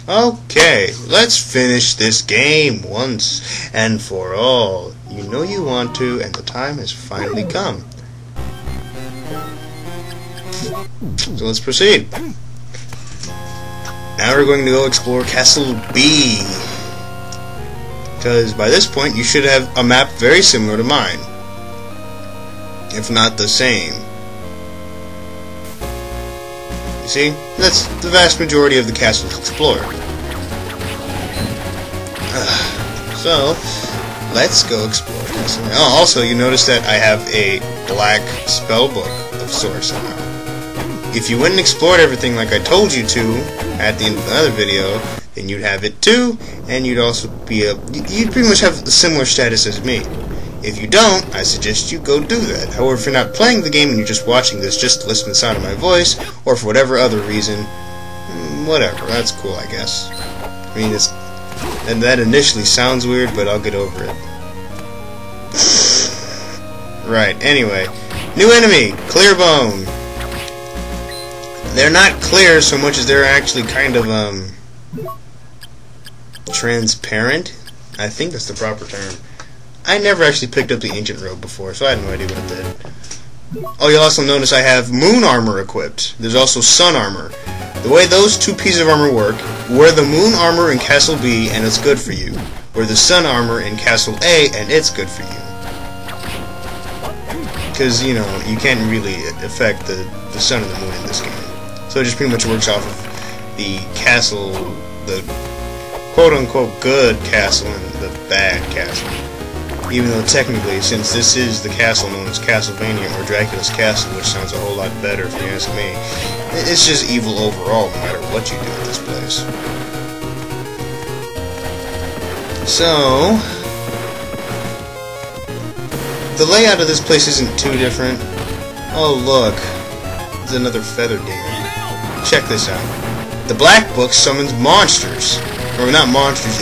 Okay, let's finish this game once and for all. You know you want to, and the time has finally come. So let's proceed. Now we're going to go explore Castle B. Because by this point you should have a map very similar to mine, if not the same. You see, that's the vast majority of the castles explored. So, let's go explore Castlevania. Oh, also, you notice that I have a black spellbook of sorts now. If you went and explored everything like I told you to at the end of another video, then you'd have it too, and you'd also be you'd pretty much have a similar status as me. If you don't, I suggest you go do that. However, if you're not playing the game and you're just watching this just to listen to the sound of my voice, or for whatever other reason, whatever, that's cool, I guess. I mean, and that initially sounds weird, but I'll get over it. Right, anyway. New enemy, Clearbone. They're not clear so much as they're actually kind of, transparent? I think that's the proper term. I never actually picked up the ancient robe before, so I had no idea what it did. Oh, you'll also notice I have moon armor equipped. There's also sun armor. The way those two pieces of armor work, wear the moon armor in Castle B and it's good for you. Wear the sun armor in Castle A and it's good for you. Because, you know, you can't really affect the sun and the moon in this game. So it just pretty much works off of the castle, the quote-unquote good castle and the bad castle. Even though technically, since this is the castle known as Castlevania or Dracula's Castle, which sounds a whole lot better if you ask me, it's just evil overall no matter what you do at this place. So, the layout of this place isn't too different. Oh look, there's another feather demon. Check this out. The Black Book summons monsters. Or not monsters,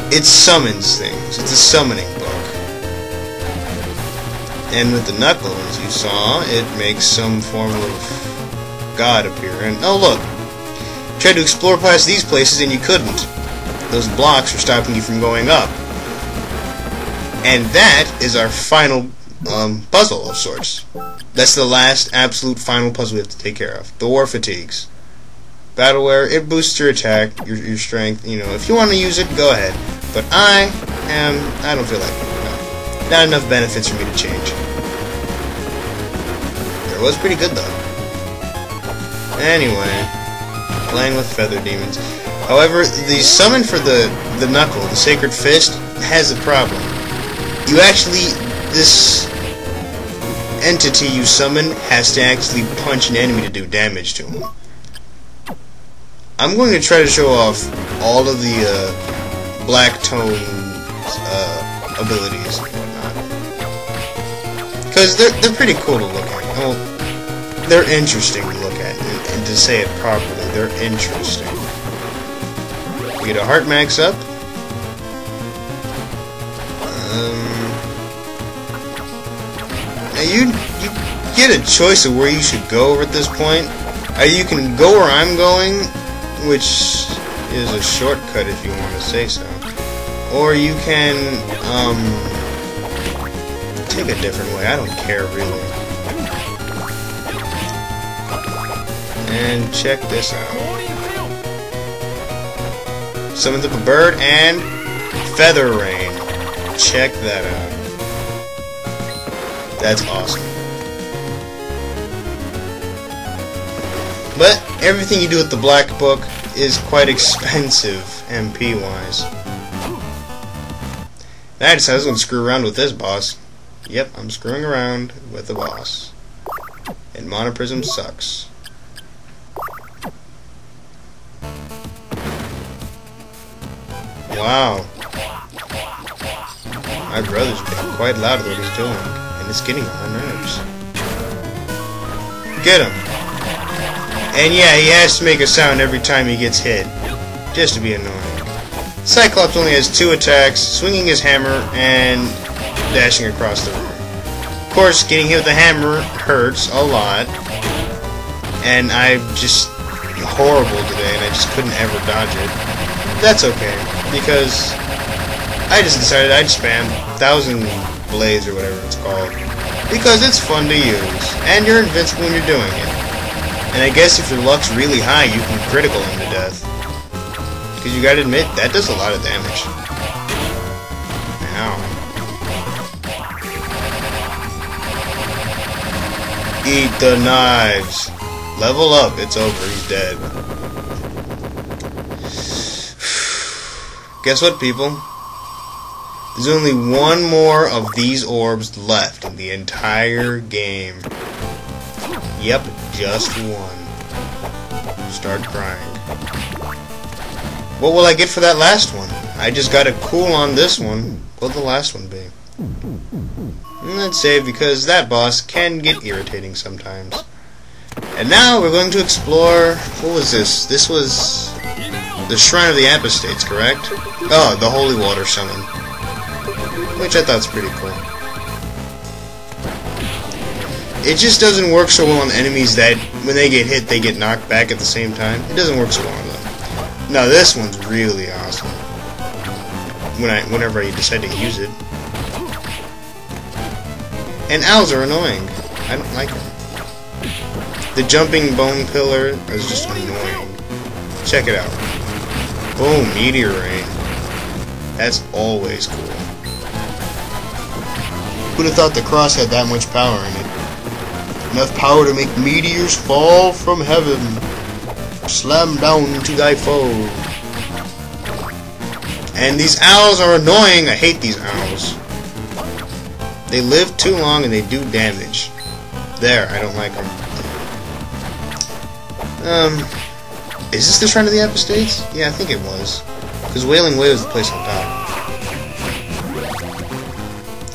it summons things. It's a summoning book. And with the knuckles you saw, it makes some form of god appear. And oh look! You tried to explore past these places and you couldn't. Those blocks are stopping you from going up. And that is our final puzzle of sorts. That's the last absolute final puzzle we have to take care of. The War Fatigues. Battleware, it boosts your attack, your strength, you know, if you want to use it, go ahead. But I don't feel like it. Not enough benefits for me to change. It was pretty good though. Anyway, playing with feather demons. However, the summon for the knuckle, the sacred fist, has a problem. You actually, this entity you summon has to actually punch an enemy to do damage to him. I'm going to try to show off all of the Black Tone's abilities and whatnot, because they're pretty cool to look at. Well, they're interesting to look at, and to say it properly, they're interesting. You get a heart max up. Now you get a choice of where you should go at this point. You can go where I'm going, which is a shortcut if you want to say so. Or you can, take a different way. I don't care, really. And check this out. Summons up a bird and Feather Rain. Check that out. That's awesome. But everything you do with the Black Book is quite expensive, MP-wise. I decided I was going to screw around with this boss. Yep, I'm screwing around with the boss. And Monoprism sucks. Wow. My brother's being quite loud at what he's doing, and it's getting on my nerves. Get him! And yeah, he has to make a sound every time he gets hit, just to be annoying. Cyclops only has 2 attacks, swinging his hammer and dashing across the room. Of course, getting hit with the hammer hurts a lot, and horrible today and I just couldn't ever dodge it. That's okay, because I just decided I'd spam 1,000 blades or whatever it's called, because it's fun to use, and you're invincible when you're doing it. And I guess if your luck's really high, you can critical him to death. Because you gotta admit, that does a lot of damage. Ow. Eat the knives. Level up, it's over, he's dead. Guess what, people? There's only one more of these orbs left in the entire game. Yep, just one. Start crying. What will I get for that last one? I just got a cool on this one. What will the last one be? Let's save, because that boss can get irritating sometimes. And now we're going to explore... What was this? This was the Shrine of the Apostates, correct? Oh, the Holy Water Summon. Which I thought's pretty cool. It just doesn't work so well on enemies that when they get hit, they get knocked back at the same time. It doesn't work so well on them. No, this one's really awesome. Whenever I decide to use it. And owls are annoying. I don't like them. The jumping bone pillar is just annoying. Check it out. Boom, meteor rain. That's always cool. Who'd have thought the cross had that much power in it? Enough power to make meteors fall from heaven. Slam down to thy foe. And these owls are annoying. I hate these owls. They live too long and they do damage. There, I don't like them. Is this the Shrine of the Apostates? Yeah, I think it was. Because Wailing Way was the place on top.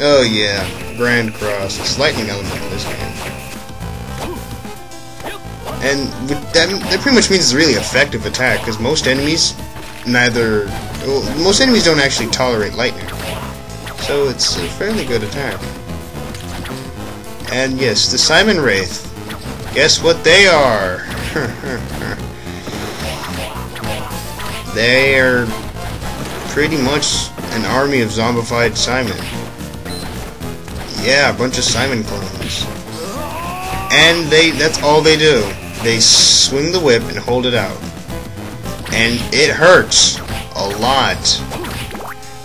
Oh yeah, Grand Cross. It's lightning element in this game. And that pretty much means it's a really effective attack, because most enemies most enemies don't actually tolerate lightning. So it's a fairly good attack. And yes, the Simon Wraith. Guess what they are? They are pretty much an army of zombified Simon. Yeah, a bunch of Simon clones. And that's all they do. They swing the whip and hold it out. And it hurts a lot.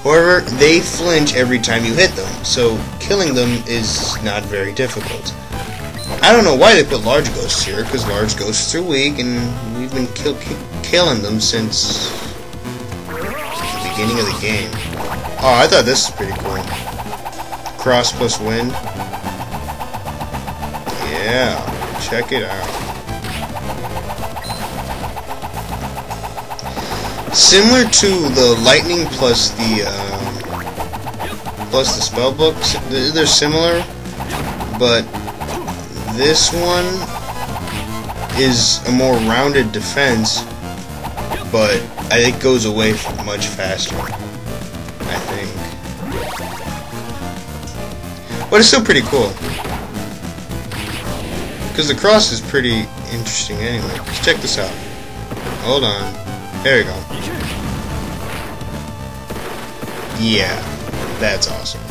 However, they flinch every time you hit them, so killing them is not very difficult. I don't know why they put large ghosts here, because large ghosts are weak, and we've been killing them since the beginning of the game. Oh, I thought this was pretty cool. Cross plus wind. Yeah, check it out. Similar to the lightning plus the spell books, they're similar, but this one is a more rounded defense, but it goes away much faster, I think. But it's still pretty cool, because the cross is pretty interesting anyway. Let's check this out. Hold on. There you go. Yeah, that's awesome.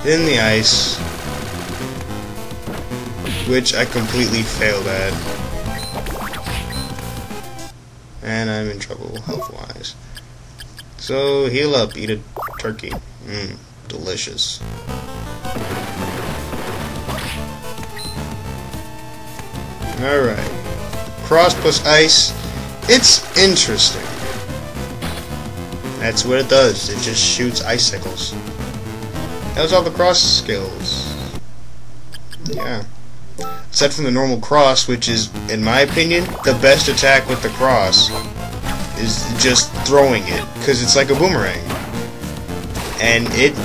In the ice, which I completely failed at, and I'm in trouble health-wise. So heal up, eat a turkey. Delicious. Alright. Cross plus ice. It's interesting. That's what it does. It just shoots icicles. That was all the cross skills. Yeah. Aside from the normal cross, which is, in my opinion, the best attack with the cross, is just throwing it, because it's like a boomerang. And it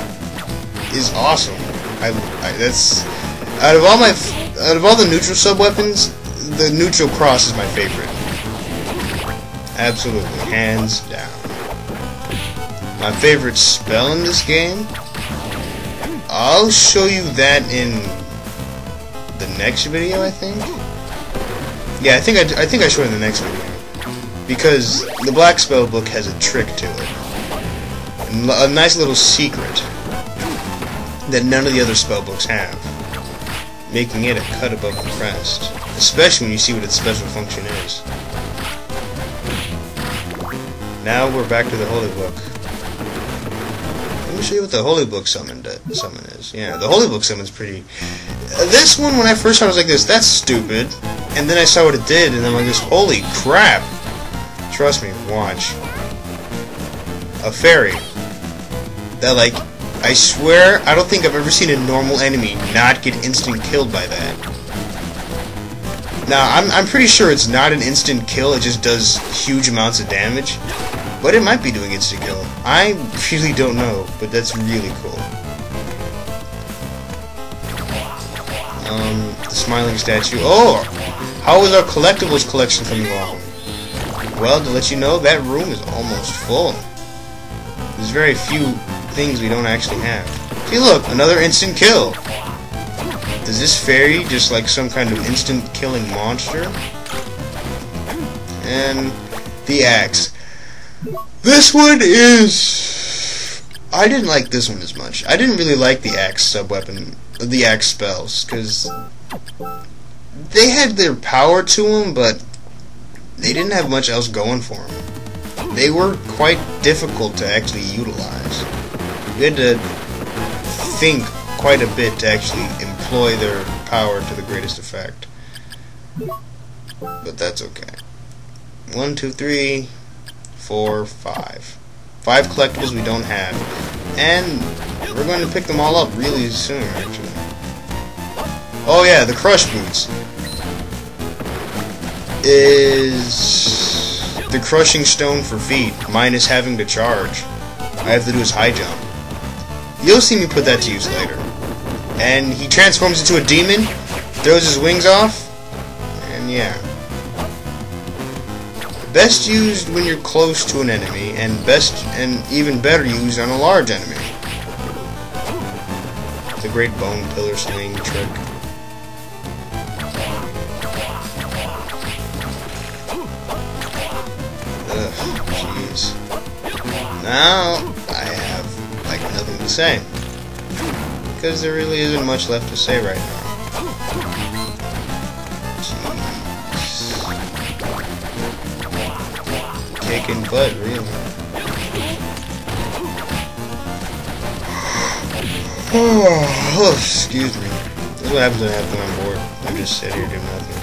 is awesome. That's out of all the neutral sub weapons, the neutral cross is my favorite. Absolutely, hands down. My favorite spell in this game, I'll show you that in the next video, I think. Yeah, I think I showed in the next video. Because the black spell book has a trick to it. A nice little secret that none of the other spell books have. Making it a cut above the rest. Especially when you see what its special function is. Now we're back to the Holy Book. Let me show you what the Holy Book summon is. Yeah, the Holy Book summon's pretty... this one, when I first saw it, I was like this, that's stupid. And then I saw what it did, and I'm like this, holy crap. Trust me, watch. A fairy. That, like, I swear, I don't think I've ever seen a normal enemy not get instant killed by that. Now, I'm pretty sure it's not an instant kill, it just does huge amounts of damage. But it might be doing instant kill. I really don't know, but that's really cool. The smiling statue. Oh! How is our collectibles collection coming along? Well, to let you know, that room is almost full. There's very few things we don't actually have. See, look, another instant kill. Is this fairy just like some kind of instant killing monster? And the axe. This one is... I didn't like this one as much. I didn't really like the axe sub-weapon, the axe spells, because they had their power to them, but they didn't have much else going for them. They were quite difficult to actually utilize. You had to think quite a bit to actually employ their power to the greatest effect. But that's okay. 1, 2, 3, 4, 5. 5 collectibles we don't have. And we're going to pick them all up really soon, actually. Oh yeah, the Crush Boots is the Crushing Stone for feet, minus having to charge. All I have to do is high jump. You'll see me put that to use later. And he transforms into a demon, throws his wings off, and yeah. Best used when you're close to an enemy, and best and even better used on a large enemy. The great bone pillar swing trick. Ugh, jeez. Now I have like nothing to say. Because there really isn't much left to say right now. Jeez. Kicking butt, really. Oh, excuse me. This is what happens when I have to on board. I just sit here doing nothing.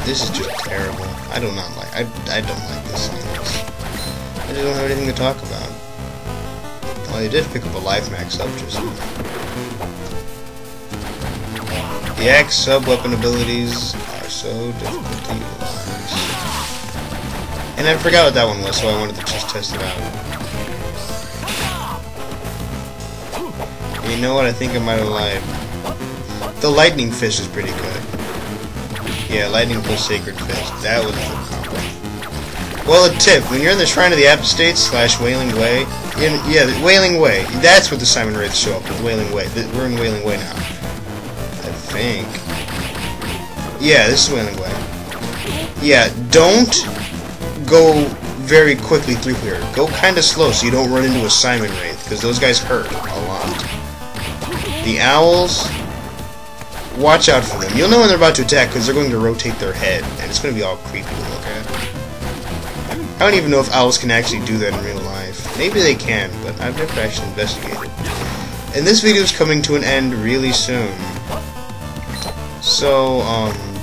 This is just terrible. I don't like this silence. I just don't have anything to talk about. Well, they did pick up a life max up just now. The axe sub-weapon abilities are so difficult to utilize. And I forgot what that one was, so I wanted to just test it out. You know what? I think I might have lied. The lightning fist is pretty good. Yeah, lightning plus sacred fist. That was a good combo. Well, a tip: when you're in the Shrine of the Apostates / Wailing Way, yeah, the Wailing Way. That's what the Simon Wraiths show up with. Wailing Way. We're in Wailing Way now. I think. Yeah, this is Wailing Way. Yeah, don't go very quickly through here. Go kind of slow so you don't run into a Simon Wraith, because those guys hurt a lot. The owls, watch out for them. You'll know when they're about to attack because they're going to rotate their head, and it's going to be all creepy to look at. I don't even know if owls can actually do that in real life. Maybe they can, but I've never actually investigated. And this video is coming to an end really soon. So,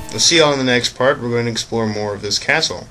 we'll see y'all in the next part. We're going to explore more of this castle.